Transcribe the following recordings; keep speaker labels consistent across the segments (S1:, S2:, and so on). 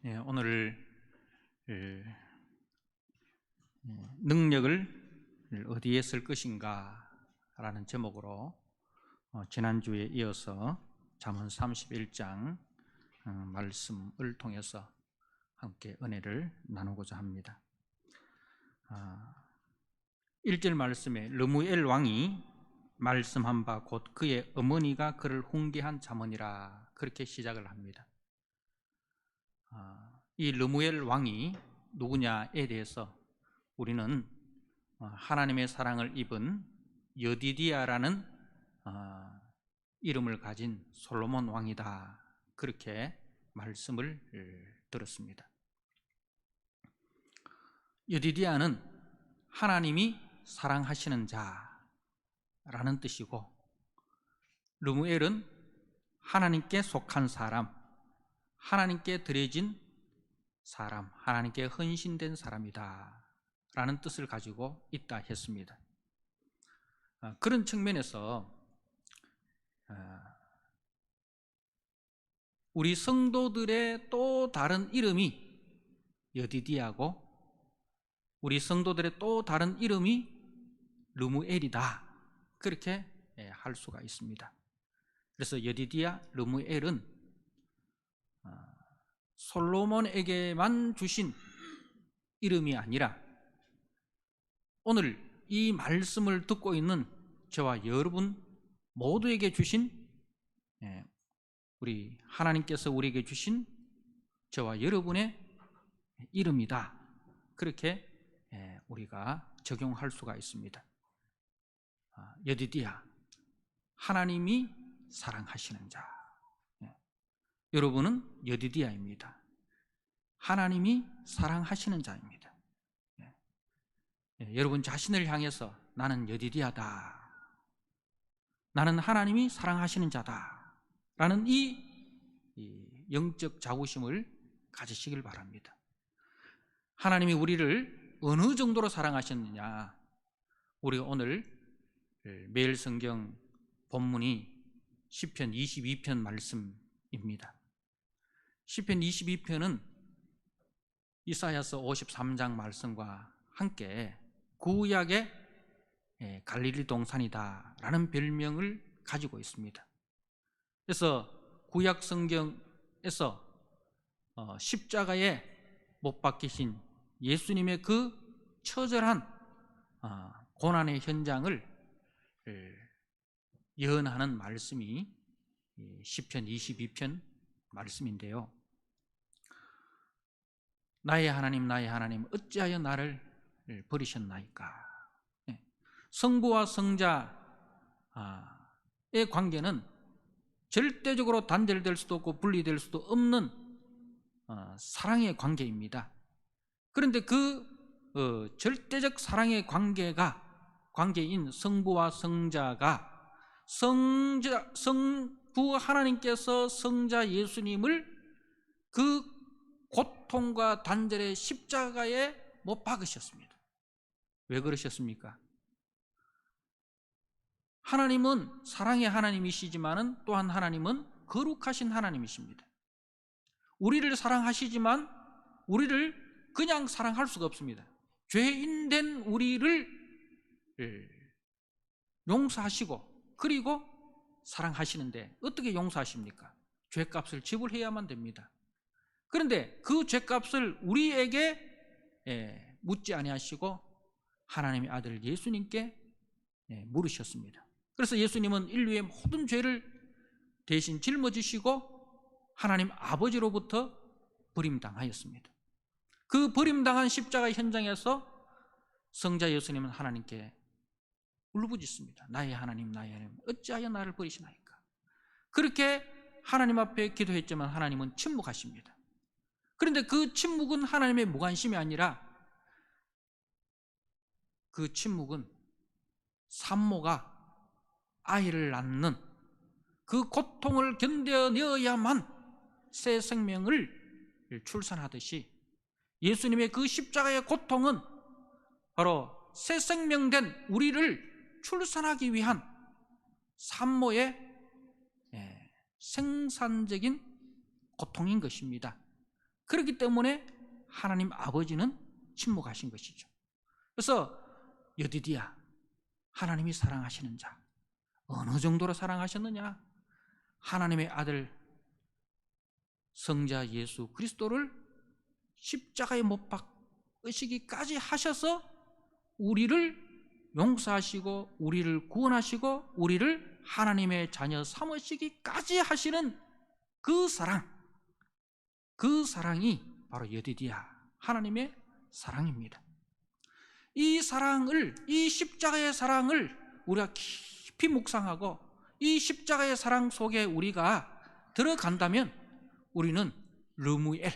S1: 오늘 능력을 어디에 쓸 것인가 라는 제목으로 지난주에 이어서 잠언 31장 말씀을 통해서 함께 은혜를 나누고자 합니다. 1절 말씀에 르무엘 왕이 말씀한 바 곧 그의 어머니가 그를 훈계한 잠언이라, 그렇게 시작을 합니다. 이 르무엘 왕이 누구냐에 대해서 우리는 하나님의 사랑을 입은 여디디야라는 이름을 가진 솔로몬 왕이다, 그렇게 말씀을 들었습니다. 여디디야는 하나님이 사랑하시는 자라는 뜻이고, 르무엘은 하나님께 속한 사람, 하나님께 드려진 사람, 하나님께 헌신된 사람이다 라는 뜻을 가지고 있다 했습니다. 그런 측면에서 우리 성도들의 또 다른 이름이 여디디야고, 우리 성도들의 또 다른 이름이 르무엘이다, 그렇게 할 수가 있습니다. 그래서 여디디야, 르무엘은 솔로몬에게만 주신 이름이 아니라 오늘 이 말씀을 듣고 있는 저와 여러분 모두에게 주신, 우리 하나님께서 우리에게 주신 저와 여러분의 이름이다, 그렇게 우리가 적용할 수가 있습니다. 여디디야, 하나님이 사랑하시는 자. 여러분은 여디디야입니다. 하나님이 사랑하시는 자입니다. 여러분 자신을 향해서 나는 여디디야다, 나는 하나님이 사랑하시는 자다 라는 이 영적 자부심을 가지시길 바랍니다. 하나님이 우리를 어느 정도로 사랑하셨느냐, 우리가 오늘 매일 성경 본문이 시편 22편 말씀입니다. 시편 22편은 이사야서 53장 말씀과 함께 구약의 갈릴리 동산이다 라는 별명을 가지고 있습니다. 그래서 구약 성경에서 십자가에 못 박히신 예수님의 그 처절한 고난의 현장을 예언하는 말씀이 시편 22편 말씀인데요. 나의 하나님, 나의 하나님, 어찌하여 나를 버리셨나이까. 성부와 성자의 관계는 절대적으로 단절될 수도 없고 분리될 수도 없는 사랑의 관계입니다. 그런데 그 절대적 사랑의 관계인 성부와 성자가 성부 하나님께서 성자 예수님을 그 고통과 단절의 십자가에 못 박으셨습니다. 왜 그러셨습니까? 하나님은 사랑의 하나님이시지만 또한 하나님은 거룩하신 하나님이십니다. 우리를 사랑하시지만 우리를 그냥 사랑할 수가 없습니다. 죄인된 우리를 용서하시고 그리고 사랑하시는데 어떻게 용서하십니까? 죄값을 지불해야만 됩니다. 그런데 그 죄값을 우리에게 묻지 아니하시고 하나님의 아들 예수님께 물으셨습니다. 그래서 예수님은 인류의 모든 죄를 대신 짊어지시고 하나님 아버지로부터 버림당하였습니다. 그 버림당한 십자가 현장에서 성자 예수님은 하나님께 울부짖습니다. 나의 하나님, 나의 하나님, 어찌하여 나를 버리시나이까. 그렇게 하나님 앞에 기도했지만 하나님은 침묵하십니다. 그런데 그 침묵은 하나님의 무관심이 아니라 그 침묵은 산모가 아이를 낳는 그 고통을 견뎌내어야만 새 생명을 출산하듯이 예수님의 그 십자가의 고통은 바로 새 생명된 우리를 출산하기 위한 산모의 생산적인 고통인 것입니다. 그렇기 때문에 하나님 아버지는 침묵하신 것이죠. 그래서 여디디야, 하나님이 사랑하시는 자, 어느 정도로 사랑하셨느냐? 하나님의 아들 성자 예수 그리스도를 십자가에 못 박으시기까지 하셔서 우리를 용서하시고 우리를 구원하시고 우리를 하나님의 자녀 삼으시기까지 하시는 그 사랑이 바로 여디디야, 하나님의 사랑입니다. 이 사랑을, 이 십자가의 사랑을 우리가 깊이 묵상하고 이 십자가의 사랑 속에 우리가 들어간다면 우리는 르무엘,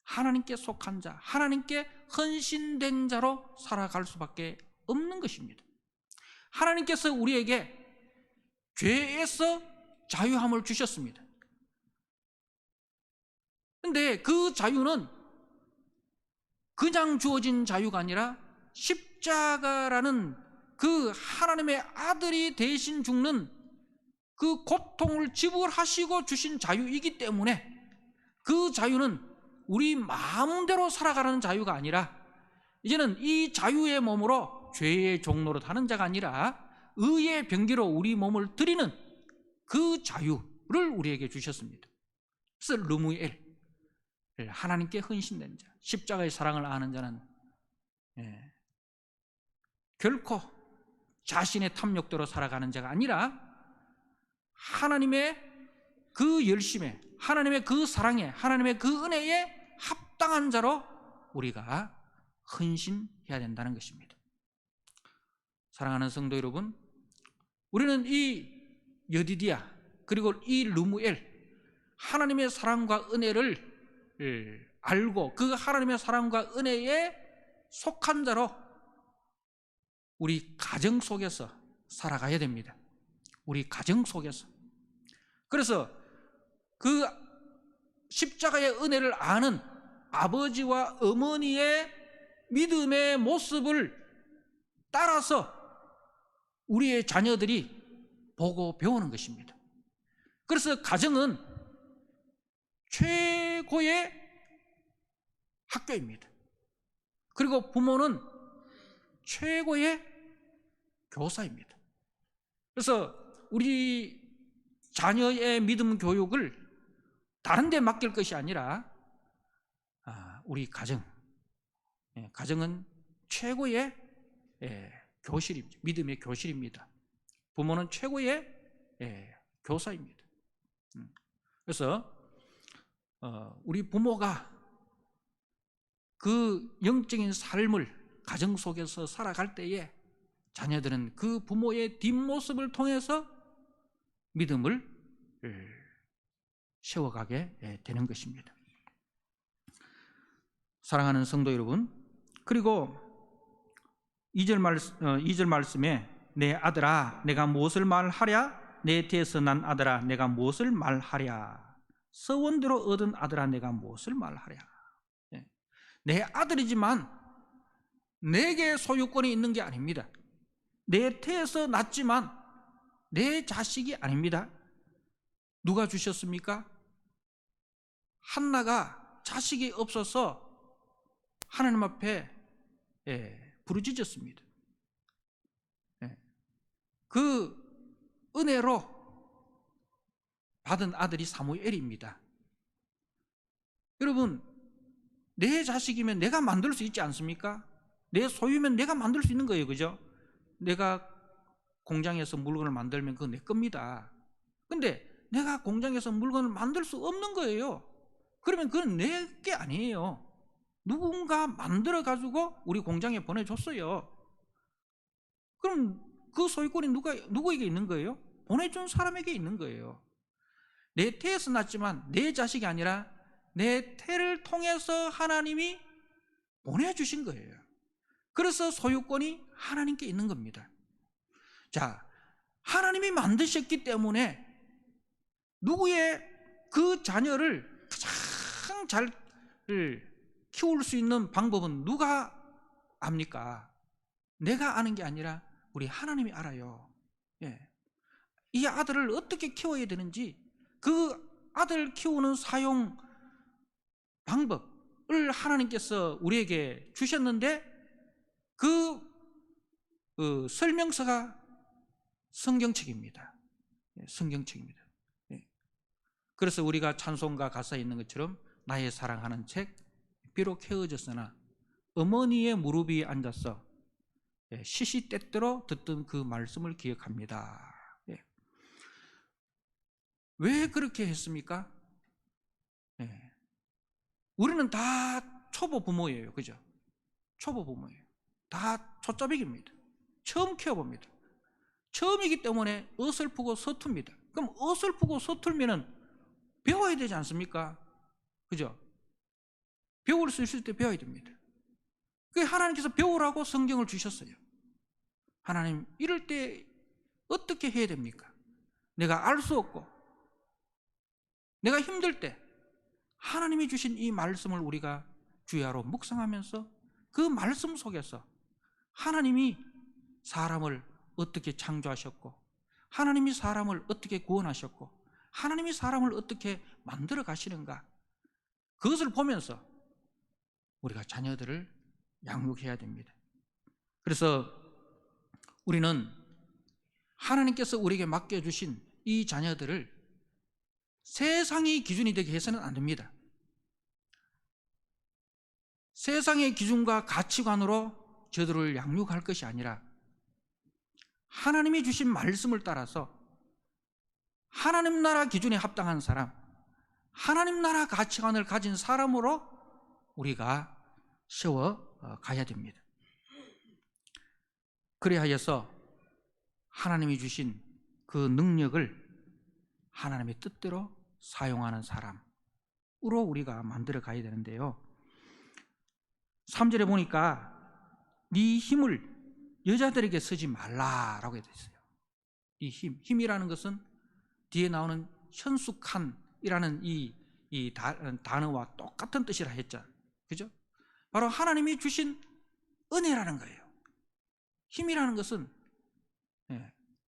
S1: 하나님께 속한 자, 하나님께 헌신된 자로 살아갈 수밖에 없는 것입니다. 하나님께서 우리에게 죄에서 자유함을 주셨습니다. 그런데 그 자유는 그냥 주어진 자유가 아니라 십자가라는 그 하나님의 아들이 대신 죽는 그 고통을 지불하시고 주신 자유이기 때문에 그 자유는 우리 마음대로 살아가는 자유가 아니라 이제는 이 자유의 몸으로 죄의 종로로 타는 자가 아니라 의의 병기로 우리 몸을 드리는 그 자유를 우리에게 주셨습니다. 그래서 르무엘, 하나님께 헌신된 자, 십자가의 사랑을 아는 자는 결코 자신의 탐욕대로 살아가는 자가 아니라 하나님의 그 열심에, 하나님의 그 사랑에, 하나님의 그 은혜에 합당한 자로 우리가 헌신해야 된다는 것입니다. 사랑하는 성도 여러분, 우리는 이 여디디야 그리고 이 르무엘, 하나님의 사랑과 은혜를 알고 그 하나님의 사랑과 은혜에 속한 자로 우리 가정 속에서 살아가야 됩니다. 우리 가정 속에서. 그래서 그 십자가의 은혜를 아는 아버지와 어머니의 믿음의 모습을 따라서 우리의 자녀들이 보고 배우는 것입니다. 그래서 가정은 최고의 학교입니다. 그리고 부모는 최고의 교사입니다. 그래서 우리 자녀의 믿음 교육을 다른 데 맡길 것이 아니라 우리 가정은 최고의 교실입니다. 믿음의 교실입니다. 부모는 최고의 교사입니다. 그래서 우리 부모가 그 영적인 삶을 가정 속에서 살아갈 때에 자녀들은 그 부모의 뒷모습을 통해서 믿음을 세워가게 되는 것입니다. 사랑하는 성도 여러분, 그리고 2절 말씀에 내 아들아 내가 무엇을 말하랴, 내 태에서 난 아들아 내가 무엇을 말하랴, 서원대로 얻은 아들아 내가 무엇을 말하랴. 내 아들이지만 내게 소유권이 있는 게 아닙니다. 내 태에서 났지만 내 자식이 아닙니다. 누가 주셨습니까? 한나가 자식이 없어서 하나님 앞에 부르짖었습니다. 그 은혜로 받은 아들이 사무엘입니다. 여러분, 내 자식이면 내가 만들 수 있지 않습니까? 내 소유면 내가 만들 수 있는 거예요. 그죠? 내가 공장에서 물건을 만들면 그건 내 겁니다. 근데 내가 공장에서 물건을 만들 수 없는 거예요. 그러면 그건 내 게 아니에요. 누군가 만들어 가지고 우리 공장에 보내줬어요. 그럼 그 소유권이 누구에게 있는 거예요? 보내준 사람에게 있는 거예요. 내 태에서 났지만 내 자식이 아니라 내 태를 통해서 하나님이 보내주신 거예요. 그래서 소유권이 하나님께 있는 겁니다. 자, 하나님이 만드셨기 때문에 누구의 그 자녀를 가장 잘 키울 수 있는 방법은 누가 압니까? 내가 아는 게 아니라 우리 하나님이 알아요. 이 아들을 어떻게 키워야 되는지, 그 아들 키우는 사용 방법을 하나님께서 우리에게 주셨는데 그 설명서가 성경책입니다. 성경책입니다. 그래서 우리가 찬송가 가사에 있는 것처럼 나의 사랑하는 책 비록 헤어졌으나 어머니의 무릎 위에 앉아서 시시때때로 듣던 그 말씀을 기억합니다. 왜 그렇게 했습니까? 우리는 다 초보 부모예요. 그죠? 초보 부모예요. 다 초짜배기입니다. 처음 키워봅니다. 처음이기 때문에 어설프고 서툽니다. 그럼 어설프고 서툴면 배워야 되지 않습니까? 그죠? 배울 수 있을 때 배워야 됩니다. 그 하나님께서 배우라고 성경을 주셨어요. 하나님, 이럴 때 어떻게 해야 됩니까? 내가 알 수 없고 내가 힘들 때 하나님이 주신 이 말씀을 우리가 주야로 묵상하면서 그 말씀 속에서 하나님이 사람을 어떻게 창조하셨고 하나님이 사람을 어떻게 구원하셨고 하나님이 사람을 어떻게 만들어 가시는가, 그것을 보면서 우리가 자녀들을 양육해야 됩니다. 그래서 우리는 하나님께서 우리에게 맡겨주신 이 자녀들을 세상의 기준이 되게 해서는 안 됩니다. 세상의 기준과 가치관으로 저들을 양육할 것이 아니라 하나님이 주신 말씀을 따라서 하나님 나라 기준에 합당한 사람, 하나님 나라 가치관을 가진 사람으로 우리가 세워 가야 됩니다. 그래야 해서 하나님이 주신 그 능력을 하나님의 뜻대로 사용하는 사람으로 우리가 만들어 가야 되는데요, 3절에 보니까 네 힘을 여자들에게 쓰지 말라라고 되어 있어요. 이 힘이라는 것은 뒤에 나오는 현숙한이라는 이 단어와 똑같은 뜻이라 했죠. 그죠? 바로 하나님이 주신 은혜라는 거예요. 힘이라는 것은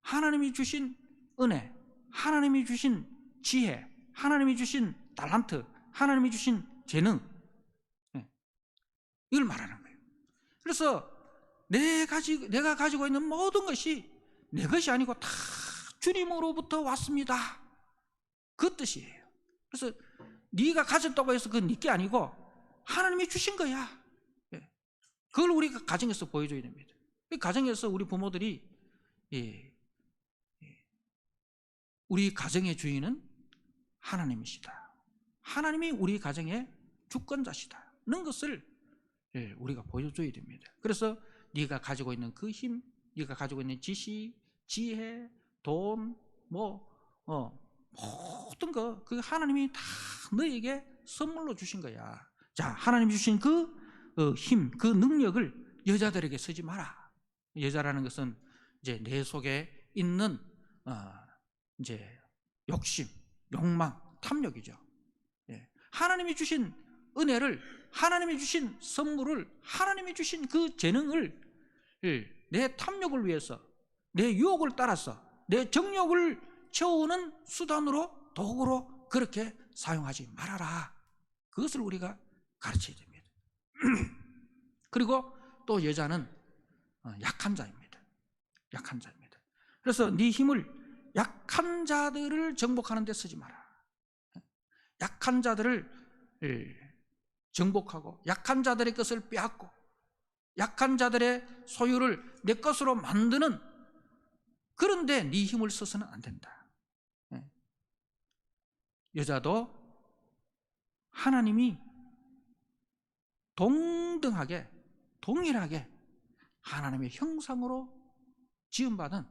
S1: 하나님이 주신 은혜, 하나님이 주신 지혜, 하나님이 주신 달란트, 하나님이 주신 재능, 이걸 말하는 거예요. 그래서 내가 가지고 있는 모든 것이 내 것이 아니고 다 주님으로부터 왔습니다, 그 뜻이에요. 그래서 네가 가졌다고 해서 그건 네게 아니고 하나님이 주신 거야. 그걸 우리가 가정에서 보여줘야 됩니다. 가정에서 우리 부모들이 우리 가정의 주인은 하나님이시다, 하나님이 우리 가정의 주권자시다는 것을 우리가 보여줘야 됩니다. 그래서 네가 가지고 있는 그 힘, 네가 가지고 있는 지식, 지혜, 돈, 모든 거 그 하나님이 다 너에게 선물로 주신 거야. 자, 하나님이 주신 그 힘, 그 능력을 여자들에게 쓰지 마라. 여자라는 것은 이제 내 속에 있는 이제 욕심, 욕망, 탐욕이죠. 하나님이 주신 은혜를, 하나님이 주신 선물을, 하나님이 주신 그 재능을 내 탐욕을 위해서, 내 유혹을 따라서, 내 정욕을 채우는 수단으로, 도구로 그렇게 사용하지 말아라. 그것을 우리가 가르쳐야 됩니다. 그리고 또 여자는 약한 자입니다. 약한 자입니다. 그래서 네 힘을 약한 자들을 정복하는 데 쓰지 마라. 약한 자들을 정복하고 약한 자들의 것을 빼앗고 약한 자들의 소유를 내 것으로 만드는, 그런데 네 힘을 써서는 안 된다. 여자도 하나님이 동등하게, 동일하게 하나님의 형상으로 지음받은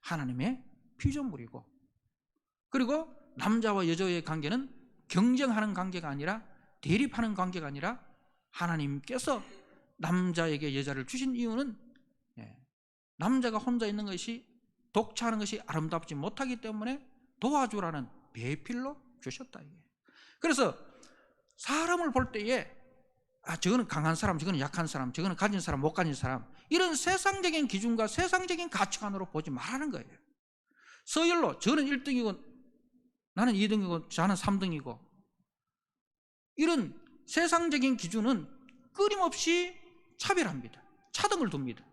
S1: 하나님의 피조물이고, 그리고 남자와 여자의 관계는 경쟁하는 관계가 아니라, 대립하는 관계가 아니라, 하나님께서 남자에게 여자를 주신 이유는 남자가 혼자 있는 것이, 독차하는 것이 아름답지 못하기 때문에 도와주라는 배필로 주셨다. 그래서 사람을 볼 때에 저거는 강한 사람, 저거는 약한 사람, 저거는 가진 사람, 못 가진 사람, 이런 세상적인 기준과 세상적인 가치관으로 보지 말라는 거예요. 서열로 저는 1등이고 나는 2등이고 저는 3등이고, 이런 세상적인 기준은 끊임없이 차별합니다. 차등을 둡니다.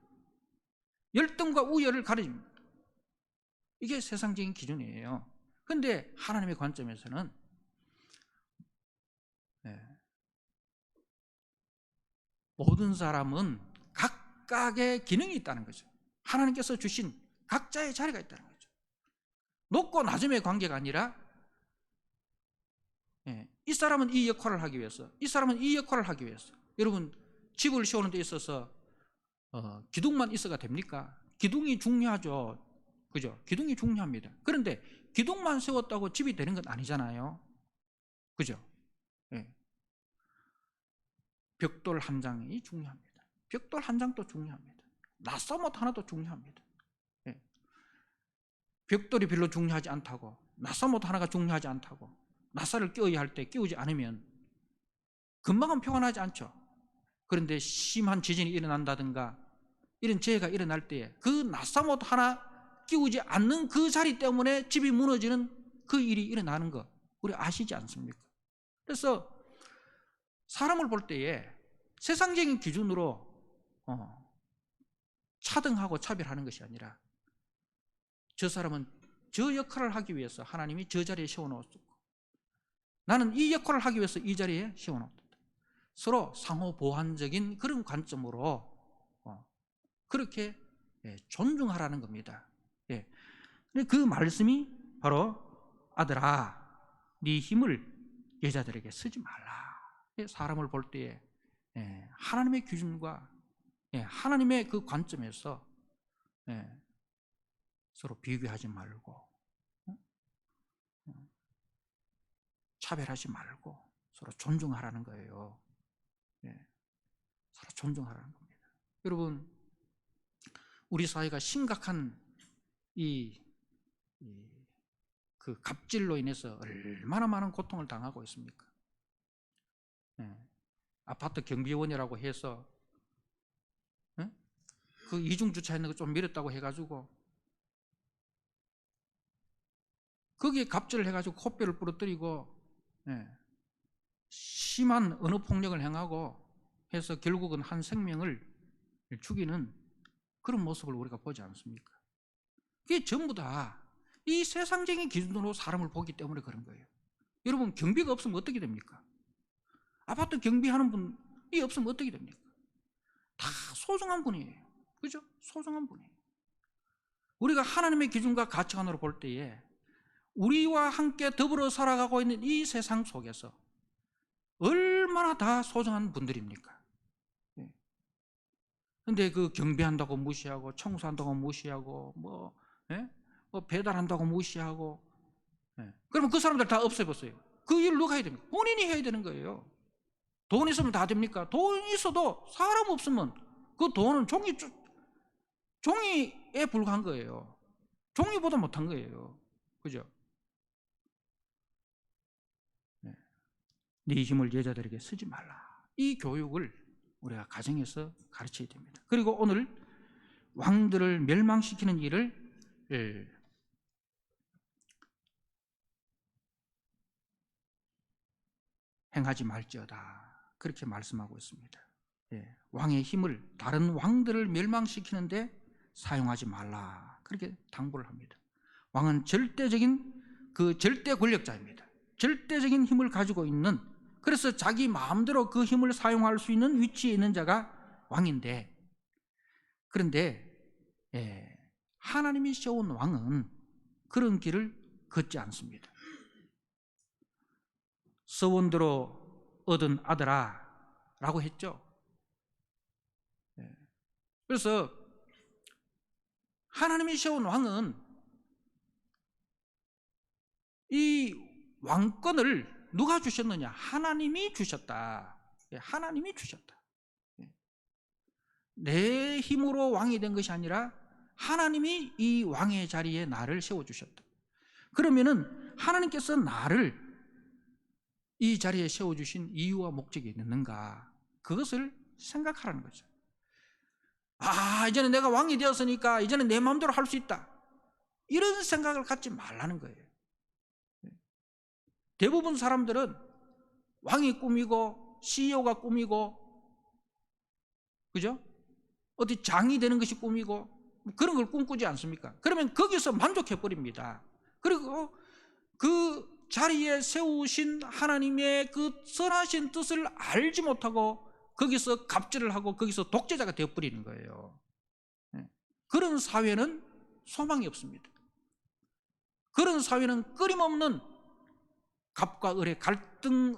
S1: 열등과 우열을 가려줍니다. 이게 세상적인 기준이에요. 그런데 하나님의 관점에서는 모든 사람은 각각의 기능이 있다는 거죠. 하나님께서 주신 각자의 자리가 있다는 거죠. 높고 낮음의 관계가 아니라 이 사람은 이 역할을 하기 위해서, 이 사람은 이 역할을 하기 위해서. 여러분, 집을 세우는 데 있어서 기둥만 있어가 됩니까? 기둥이 중요하죠. 그죠? 기둥이 중요합니다. 그런데 기둥만 세웠다고 집이 되는 건 아니잖아요. 그죠? 벽돌 한 장이 중요합니다. 벽돌 한 장도 중요합니다. 낫사못 하나도 중요합니다. 벽돌이 별로 중요하지 않다고, 낫사못 하나가 중요하지 않다고, 낫사를 끼워야 할 때 끼우지 않으면 금방은 평안하지 않죠. 그런데 심한 지진이 일어난다든가 이런 재해가 일어날 때에 그 낫사못 하나 끼우지 않는 그 자리 때문에 집이 무너지는 그 일이 일어나는 거 우리 아시지 않습니까? 그래서 사람을 볼 때에 세상적인 기준으로 차등하고 차별하는 것이 아니라 저 사람은 저 역할을 하기 위해서 하나님이 저 자리에 세워놓았고 나는 이 역할을 하기 위해서 이 자리에 세워놓았다. 서로 상호 보완적인 그런 관점으로 그렇게 존중하라는 겁니다. 그 말씀이 바로 아들아 네 힘을 여자들에게 쓰지 말라. 사람을 볼 때에 하나님의 기준과 하나님의 그 관점에서 서로 비교하지 말고 차별하지 말고 서로 존중하라는 거예요. 서로 존중하라는 겁니다. 여러분, 우리 사회가 심각한 그 갑질로 인해서 얼마나 많은 고통을 당하고 있습니까? 아파트 경비원이라고 해서 그 이중 주차했는 거 좀 미뤘다고 해가지고 거기에 갑질을 해가지고 코뼈를 부러뜨리고 심한 언어폭력을 행하고 해서 결국은 한 생명을 죽이는 그런 모습을 우리가 보지 않습니까? 그게 전부 다 이 세상적인 기준으로 사람을 보기 때문에 그런 거예요. 여러분, 경비가 없으면 어떻게 됩니까? 아파트 경비하는 분이 없으면 어떻게 됩니까? 다 소중한 분이에요. 그죠? 소중한 분이에요. 우리가 하나님의 기준과 가치관으로 볼 때에 우리와 함께 더불어 살아가고 있는 이 세상 속에서 얼마나 다 소중한 분들입니까? 근데 그 경비한다고 무시하고 청소한다고 무시하고 뭐 배달한다고 무시하고 그러면 그 사람들 다 없애버렸어요. 그 일을 누가 해야 됩니까? 본인이 해야 되는 거예요. 돈 있으면 다 됩니까? 돈 있어도 사람 없으면 그 돈은 종이에 불과한 거예요. 종이보다 못한 거예요. 그죠? 네 힘을 여자들에게 쓰지 말라. 이 교육을 우리가 가정에서 가르쳐야 됩니다. 그리고 오늘 왕들을 멸망시키는 일을 행하지 말지어다. 그렇게 말씀하고 있습니다. 왕의 힘을 다른 왕들을 멸망시키는데 사용하지 말라. 그렇게 당부를 합니다. 왕은 절대적인 그 절대 권력자입니다. 절대적인 힘을 가지고 있는, 그래서 자기 마음대로 그 힘을 사용할 수 있는 위치에 있는 자가 왕인데, 그런데 하나님이 세운 왕은 그런 길을 걷지 않습니다. 서원대로 얻은 아들아 라고 했죠. 그래서 하나님이 세운 왕은 이 왕권을 누가 주셨느냐? 하나님이 주셨다. 하나님이 주셨다. 내 힘으로 왕이 된 것이 아니라 하나님이 이 왕의 자리에 나를 세워주셨다. 그러면은 하나님께서 나를 이 자리에 세워주신 이유와 목적이 있는가? 그것을 생각하라는 거죠. 이제는 내가 왕이 되었으니까 이제는 내 마음대로 할 수 있다. 이런 생각을 갖지 말라는 거예요. 대부분 사람들은 왕이 꿈이고 CEO가 꿈이고, 그죠? 어디 장이 되는 것이 꿈이고, 그런 걸 꿈꾸지 않습니까? 그러면 거기서 만족해 버립니다. 그리고 그 자리에 세우신 하나님의 그 선하신 뜻을 알지 못하고 거기서 갑질을 하고 거기서 독재자가 되어버리는 거예요. 그런 사회는 소망이 없습니다. 그런 사회는 끊임없는 갑과 을의 갈등이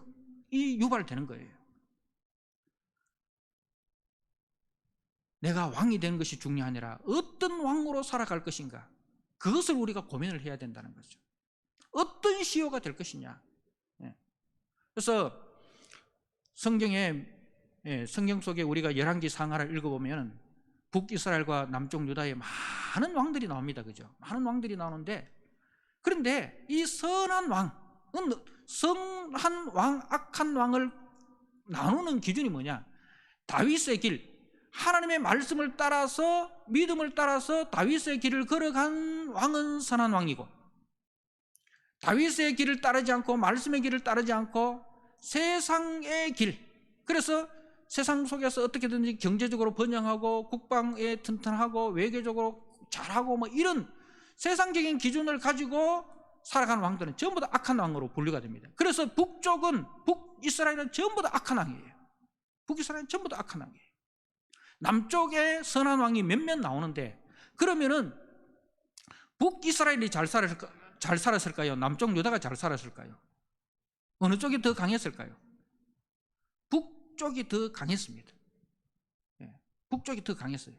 S1: 유발되는 거예요. 내가 왕이 되는 것이 중요한 게 아니라 어떤 왕으로 살아갈 것인가, 그것을 우리가 고민을 해야 된다는 거죠. 어떤 CEO가 될 것이냐. 그래서 성경 속에 우리가 열왕기 상하를 읽어보면 북이스라엘과 남쪽 유다에 많은 왕들이 나옵니다. 그죠? 많은 왕들이 나오는데, 그런데 이 선한 왕은, 선한 왕, 악한 왕을 나누는 기준이 뭐냐? 다윗의 길, 하나님의 말씀을 따라서, 믿음을 따라서 다윗의 길을 걸어간 왕은 선한 왕이고, 다윗의 길을 따르지 않고 말씀의 길을 따르지 않고 세상의 길, 그래서 세상 속에서 어떻게든지 경제적으로 번영하고 국방에 튼튼하고 외교적으로 잘하고 뭐 이런 세상적인 기준을 가지고 살아가는 왕들은 전부 다 악한 왕으로 분류가 됩니다. 그래서 북이스라엘은 전부 다 악한 왕이에요. 북이스라엘은 전부 다 악한 왕이에요. 남쪽에 선한 왕이 몇몇 나오는데, 그러면은 북이스라엘이 잘 살았을까요? 남쪽 유다가 잘 살았을까요? 어느 쪽이 더 강했을까요? 북쪽이 더 강했습니다. 북쪽이 더 강했어요.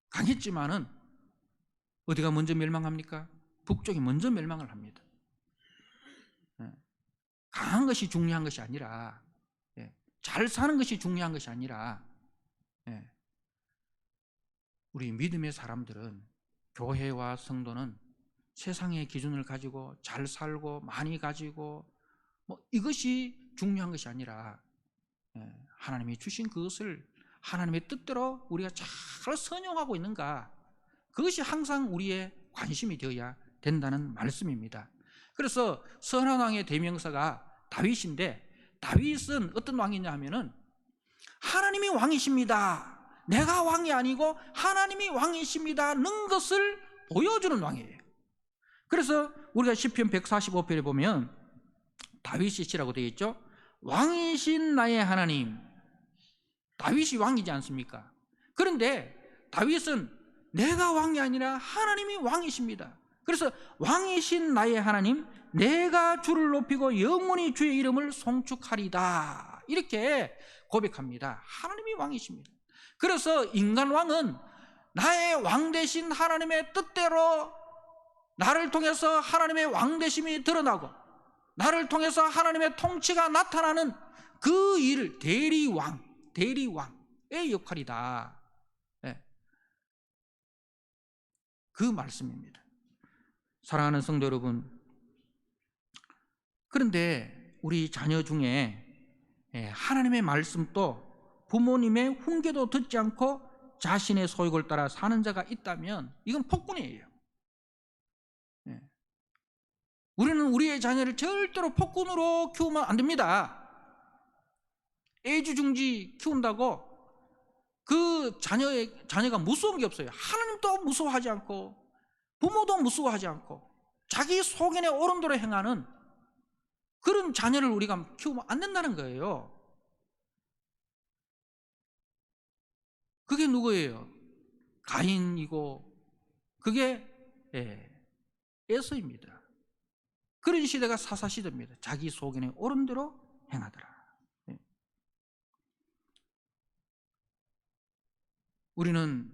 S1: 강했지만은 어디가 먼저 멸망합니까? 북쪽이 먼저 멸망을 합니다. 강한 것이 중요한 것이 아니라, 잘 사는 것이 중요한 것이 아니라, 우리 믿음의 사람들은, 교회와 성도는 세상의 기준을 가지고 잘 살고 많이 가지고 뭐 이것이 중요한 것이 아니라, 하나님이 주신 그것을 하나님의 뜻대로 우리가 잘 선용하고 있는가, 그것이 항상 우리의 관심이 되어야 된다는 말씀입니다. 그래서 선한 왕의 대명사가 다윗인데, 다윗은 어떤 왕이냐 하면은 하나님이 왕이십니다, 내가 왕이 아니고 하나님이 왕이십니다는 것을 보여주는 왕이에요. 그래서 우리가 시편 145편에 보면 다윗이 시라고 되어 있죠. 왕이신 나의 하나님. 다윗이 왕이지 않습니까? 그런데 다윗은 내가 왕이 아니라 하나님이 왕이십니다. 그래서 왕이신 나의 하나님, 내가 주를 높이고 영원히 주의 이름을 송축하리다, 이렇게 고백합니다. 하나님이 왕이십니다. 그래서 인간 왕은 나의 왕 되신 하나님의 뜻대로 나를 통해서 하나님의 왕 되심이 드러나고 나를 통해서 하나님의 통치가 나타나는 그 일을 대리왕의 역할이다. 그 말씀입니다. 사랑하는 성도 여러분, 그런데 우리 자녀 중에 하나님의 말씀도 부모님의 훈계도 듣지 않고 자신의 소욕을 따라 사는 자가 있다면 이건 폭군이에요. 우리는 우리의 자녀를 절대로 폭군으로 키우면 안 됩니다. 애지중지 키운다고 그 자녀가 무서운 게 없어요. 하나님도 무서워하지 않고 부모도 무서워하지 않고 자기 속인의 옳은대로 행하는 그런 자녀를 우리가 키우면 안 된다는 거예요. 그게 누구예요? 가인이고 그게 에서입니다. 그런 시대가 사사시대입니다. 자기 속인의 옳은대로 행하더라. 우리는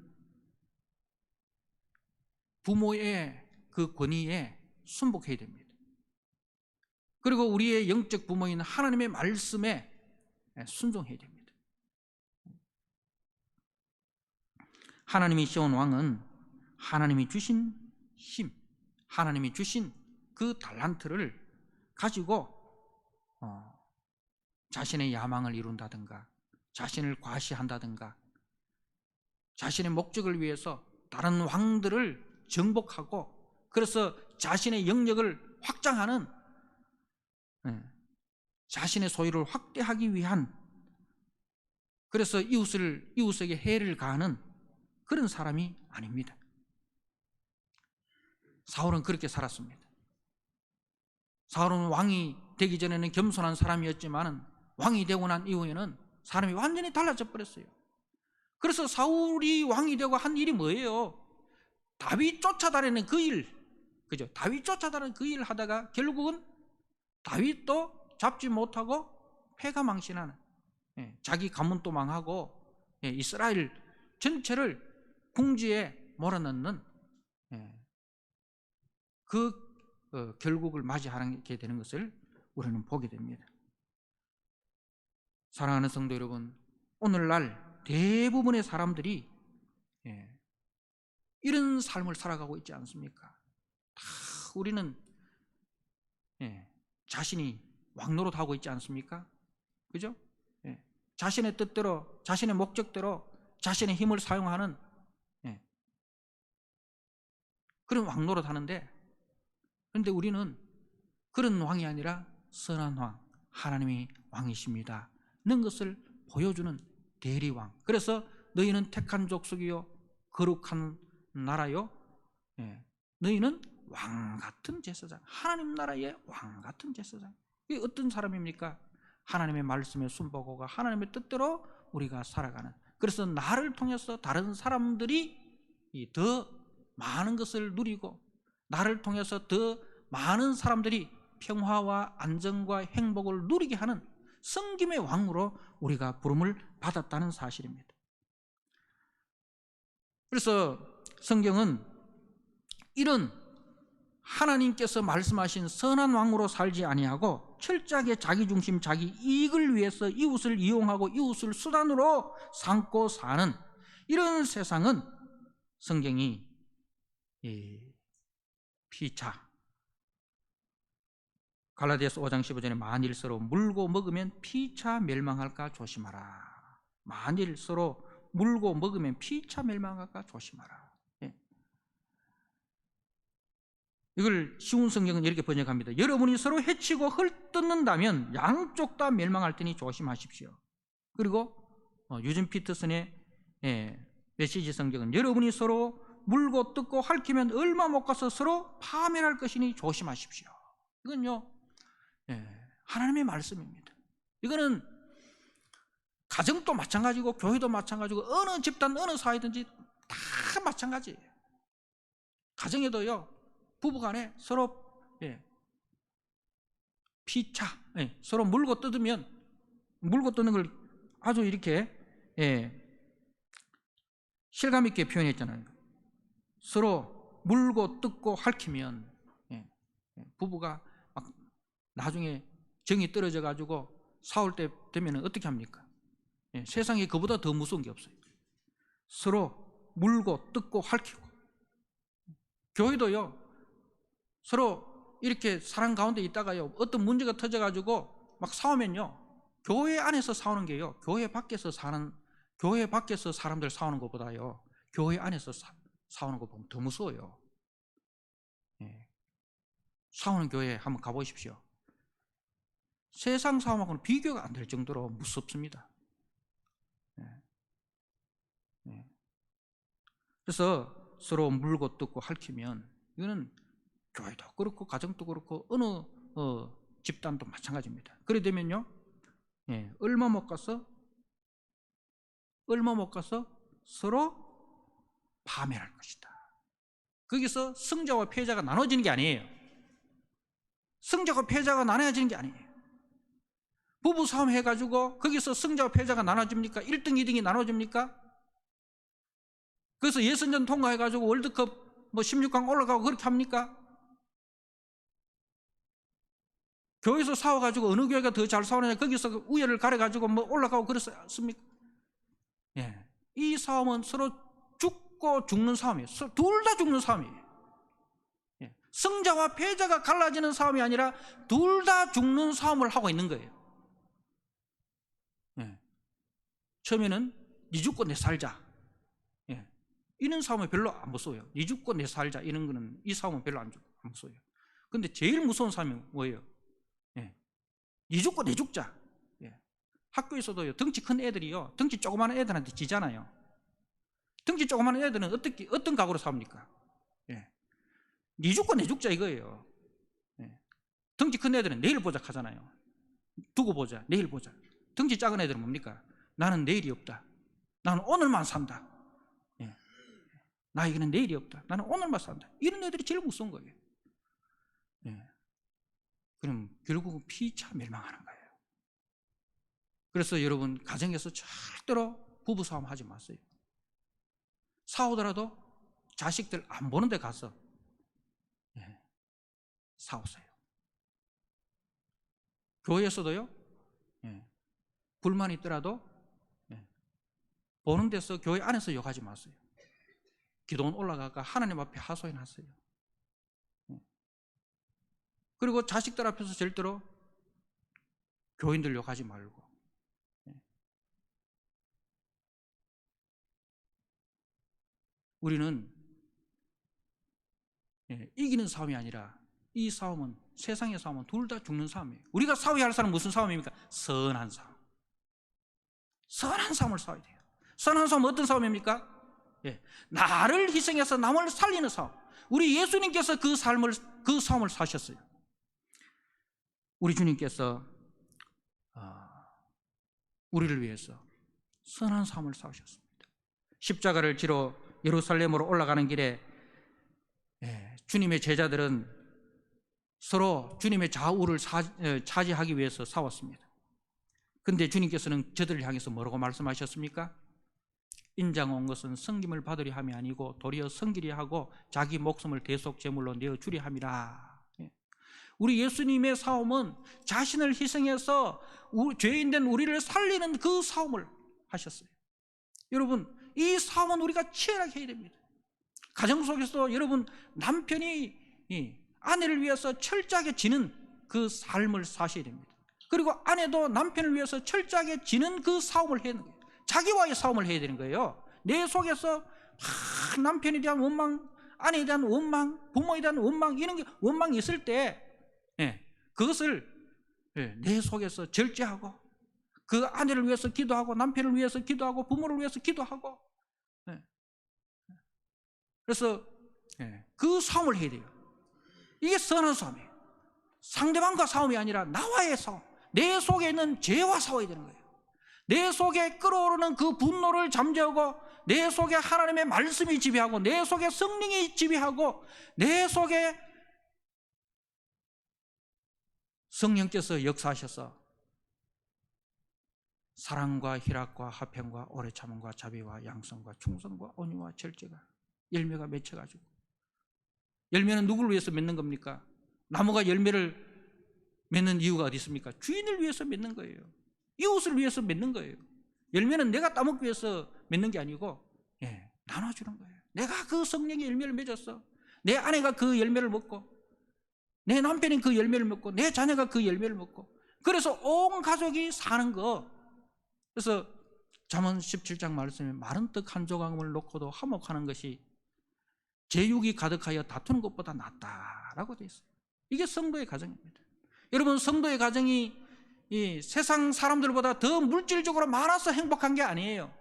S1: 부모의 그 권위에 순복해야 됩니다. 그리고 우리의 영적 부모인 하나님의 말씀에 순종해야 됩니다. 하나님이 세운 왕은 하나님이 주신 힘, 하나님이 주신 그 달란트를 가지고 자신의 야망을 이룬다든가 자신을 과시한다든가 자신의 목적을 위해서 다른 왕들을 정복하고 그래서 자신의 영역을 확장하는 자신의 소유를 확대하기 위한, 그래서 이웃에게 해를 가하는 그런 사람이 아닙니다. 사울은 그렇게 살았습니다. 사울은 왕이 되기 전에는 겸손한 사람이었지만 왕이 되고 난 이후에는 사람이 완전히 달라져 버렸어요. 그래서 사울이 왕이 되고 한 일이 뭐예요? 다윗 쫓아다니는 그 일, 그죠? 다윗 쫓아다니는 그 일 하다가 결국은 다윗도 잡지 못하고 패가 망신하는, 자기 가문도 망하고 이스라엘 전체를 궁지에 몰아넣는 그 결국을 맞이하게 되는 것을 우리는 보게 됩니다. 사랑하는 성도 여러분, 오늘날 대부분의 사람들이 이런 삶을 살아가고 있지 않습니까? 다 우리는 자신이 왕노릇하고 있지 않습니까? 그죠? 자신의 뜻대로, 자신의 목적대로 자신의 힘을 사용하는 그런 왕노릇 하는데, 그런데 우리는 그런 왕이 아니라 선한 왕, 하나님이 왕이십니다 는 것을 보여주는 대리왕. 그래서 너희는 택한 족속이요 거룩한 나라요, 너희는 왕같은 제사장, 하나님 나라의 왕같은 제사장. 이게 어떤 사람입니까? 하나님의 말씀에 순복하고 하나님의 뜻대로 우리가 살아가는, 그래서 나를 통해서 다른 사람들이 더 많은 것을 누리고, 나를 통해서 더 많은 사람들이 평화와 안정과 행복을 누리게 하는 성김의 왕으로 우리가 부름을 받았다는 사실입니다. 그래서 성경은 이런 하나님께서 말씀하신 선한 왕으로 살지 아니하고 철저하게 자기중심, 자기 이익을 위해서 이웃을 이용하고 이웃을 수단으로 삼고 사는 이런 세상은 성경이 피차, 갈라디아서 5장 15절에 만일 서로 물고 먹으면 피차 멸망할까 조심하라. 만일 서로 물고 먹으면 피차 멸망할까 조심하라. 이걸 쉬운 성경은 이렇게 번역합니다. 여러분이 서로 해치고 헐뜯는다면 양쪽 다 멸망할 테니 조심하십시오. 그리고 유진 피터슨의 메시지 성경은 여러분이 서로 물고 뜯고 핥히면 얼마 못 가서 서로 파멸할 것이니 조심하십시오. 이건요, 하나님의 말씀입니다. 이거는 가정도 마찬가지고 교회도 마찬가지고 어느 집단 어느 사회든지 다 마찬가지예요. 가정에도요, 부부간에 서로 피차, 서로 물고 뜯으면, 물고 뜯는 걸 아주 이렇게 실감 있게 표현했잖아요. 서로 물고 뜯고 핥히면 부부가 막 나중에 정이 떨어져 가지고 싸울 때 되면 어떻게 합니까? 세상에 그보다 더 무서운 게 없어요. 서로 물고 뜯고 핥히고. 교회도요, 서로 이렇게 사랑 가운데 있다가요, 어떤 문제가 터져가지고 막 싸우면요, 교회 안에서 싸우는 게요, 교회 밖에서 사람들 싸우는 것보다요, 교회 안에서 싸우는 거 보면 더 무서워요. 싸우는 교회 한번 가보십시오. 세상 싸움하고는 비교가 안 될 정도로 무섭습니다. 그래서 서로 물고 뜯고 핥히면, 이거는 교회도 그렇고 가정도 그렇고 어느 집단도 마찬가지입니다. 그래 되면요, 얼마 못 가서 서로 파멸할 것이다. 거기서 승자와 패자가 나눠지는 게 아니에요. 승자와 패자가 나눠지는 게 아니에요. 부부 싸움 해가지고 거기서 승자와 패자가 나눠집니까? 1등, 2등이 나눠집니까? 그래서 예선전 통과해가지고 월드컵 16강 올라가고 그렇게 합니까? 교회에서 싸워가지고 어느 교회가 더 잘 싸우느냐, 거기서 우열을 가려가지고 올라가고 그렇습니까? 이 싸움은 서로 죽고 죽는 싸움이에요. 둘 다 죽는 싸움이에요. 승자와 패자가 갈라지는 싸움이 아니라 둘 다 죽는 싸움을 하고 있는 거예요. 처음에는 니 죽고 내 살자, 이런 싸움은 별로 안 무서워요. 니 죽고 내 살자, 이런 거는, 이 싸움은 별로 안 무서워요. 근데 제일 무서운 싸움이 뭐예요? 니 죽고 내 죽자. 예. 학교에서도요, 덩치 큰 애들이요, 덩치 조그마한 애들한테 지잖아요. 덩치 조그마한 애들은 어떤 각오로 싸웁니까? 예. 니 죽고 내 죽자 이거예요. 예. 덩치 큰 애들은 내일 보자 하잖아요. 두고 보자, 내일 보자. 덩치 작은 애들은 뭡니까? 나는 내일이 없다. 나는 오늘만 산다. 예. 나에게는 내일이 없다. 나는 오늘만 산다. 이런 애들이 제일 무서운 거예요. 예. 그럼 결국은 피차 멸망하는 거예요. 그래서 여러분, 가정에서 절대로 부부싸움 하지 마세요. 싸우더라도 자식들 안 보는 데 가서 싸우세요. 교회에서도요, 불만이 있더라도 보는 데서, 교회 안에서 욕하지 마세요. 기도원 올라가가 하나님 앞에 하소연하세요. 그리고 자식들 앞에서 절대로 교인들 욕하지 말고. 우리는 이기는 싸움이 아니라, 이 싸움은, 세상의 싸움은 둘 다 죽는 싸움이에요. 우리가 싸워야 할 싸움은 무슨 싸움입니까? 선한 싸움. 선한 싸움을 싸워야 돼요. 선한 싸움은 어떤 싸움입니까? 나를 희생해서 남을 살리는 싸움. 우리 예수님께서 그 싸움을 사셨어요. 우리 주님께서 우리를 위해서 선한 싸움을 싸우셨습니다. 십자가를 지러 예루살렘으로 올라가는 길에 주님의 제자들은 서로 주님의 좌우를 차지하기 위해서 싸웠습니다. 그런데 주님께서는 저들을 향해서 뭐라고 말씀하셨습니까? 인자가 온 것은 섬김을 받으려 함이 아니고 도리어 섬기려 하고 자기 목숨을 대속 제물로 내어주려 함이라. 우리 예수님의 싸움은 자신을 희생해서 죄인된 우리를 살리는 그 싸움을 하셨어요. 여러분, 이 싸움은 우리가 치열하게 해야 됩니다. 가정 속에서 여러분, 남편이 아내를 위해서 철저하게 지는 그 삶을 사셔야 됩니다. 그리고 아내도 남편을 위해서 철저하게 지는 그 싸움을 해야 되는 거예요. 자기와의 싸움을 해야 되는 거예요. 내 속에서 남편에 대한 원망, 아내에 대한 원망, 부모에 대한 원망, 이런 게 원망이 있을 때 그것을 내 속에서 절제하고, 그 아내를 위해서 기도하고, 남편을 위해서 기도하고, 부모를 위해서 기도하고, 그래서 그 싸움을 해야 돼요. 이게 선한 싸움이에요. 상대방과 싸움이 아니라 나와의 싸움. 내 속에 있는 죄와 싸워야 되는 거예요. 내 속에 끓어오르는 그 분노를 잠재우고, 내 속에 하나님의 말씀이 지배하고, 내 속에 성령이 지배하고, 내 속에 성령께서 역사하셔서 사랑과 희락과 화평과 오래 참음과 자비와 양성과 충성과 온유와 절제가 열매가 맺혀가지고, 열매는 누구를 위해서 맺는 겁니까? 나무가 열매를 맺는 이유가 어디 있습니까? 주인을 위해서 맺는 거예요. 이웃을 위해서 맺는 거예요. 열매는 내가 따먹기 위해서 맺는 게 아니고 나눠주는 거예요. 내가 그 성령의 열매를 맺었어. 내 아내가 그 열매를 먹고, 내 남편이 그 열매를 먹고, 내 자녀가 그 열매를 먹고, 그래서 온 가족이 사는 거. 그래서 잠언 17장 말씀에 마른 떡 한 조각을 놓고도 화목하는 것이 제육이 가득하여 다투는 것보다 낫다라고 되어 있어요. 이게 성도의 가정입니다. 여러분, 성도의 가정이 이 세상 사람들보다 더 물질적으로 많아서 행복한 게 아니에요.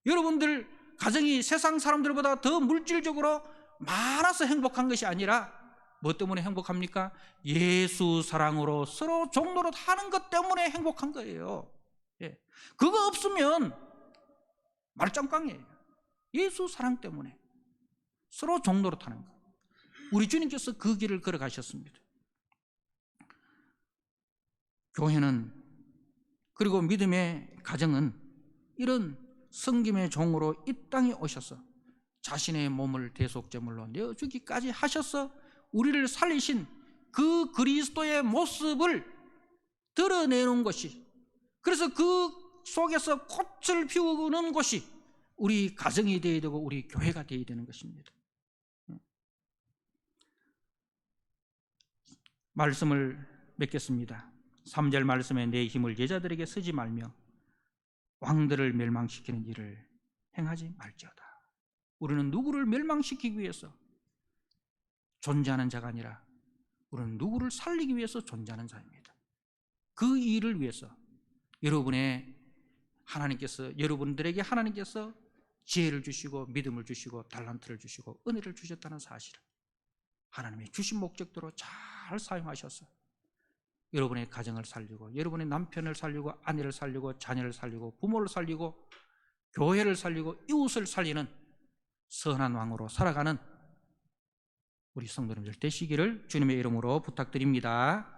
S1: 여러분들 가정이 세상 사람들보다 더 물질적으로 많아서 행복한 것이 아니라 뭐 때문에 행복합니까? 예수 사랑으로 서로 종로로 하는 것 때문에 행복한 거예요. 그거 없으면 말짱깡이에요. 예수 사랑 때문에 서로 종로로 타는 거. 우리 주님께서 그 길을 걸어가셨습니다. 교회는, 그리고 믿음의 가정은 이런 섬김의 종으로 이 땅에 오셔서 자신의 몸을 대속제물로 내어주기까지 하셔서 우리를 살리신 그 그리스도의 모습을 드러내는 것이, 그래서 그 속에서 꽃을 피우는 것이 우리 가정이 되어야 되고 우리 교회가 되어야 되는 것입니다. 말씀을 맺겠습니다. 3절 말씀에 내 힘을 제자들에게 쓰지 말며 왕들을 멸망시키는 일을 행하지 말지어다. 우리는 누구를 멸망시키기 위해서 존재하는 자가 아니라 우리는 누구를 살리기 위해서 존재하는 자입니다. 그 일을 위해서 여러분들에게 하나님께서 지혜를 주시고 믿음을 주시고 달란트를 주시고 은혜를 주셨다는 사실을 하나님이 주신 목적대로 잘 사용하셔서 여러분의 가정을 살리고 여러분의 남편을 살리고 아내를 살리고 자녀를 살리고 부모를 살리고 교회를 살리고 이웃을 살리는 선한 왕으로 살아가는 우리 성도님들 되시기를 주님의 이름으로 부탁드립니다.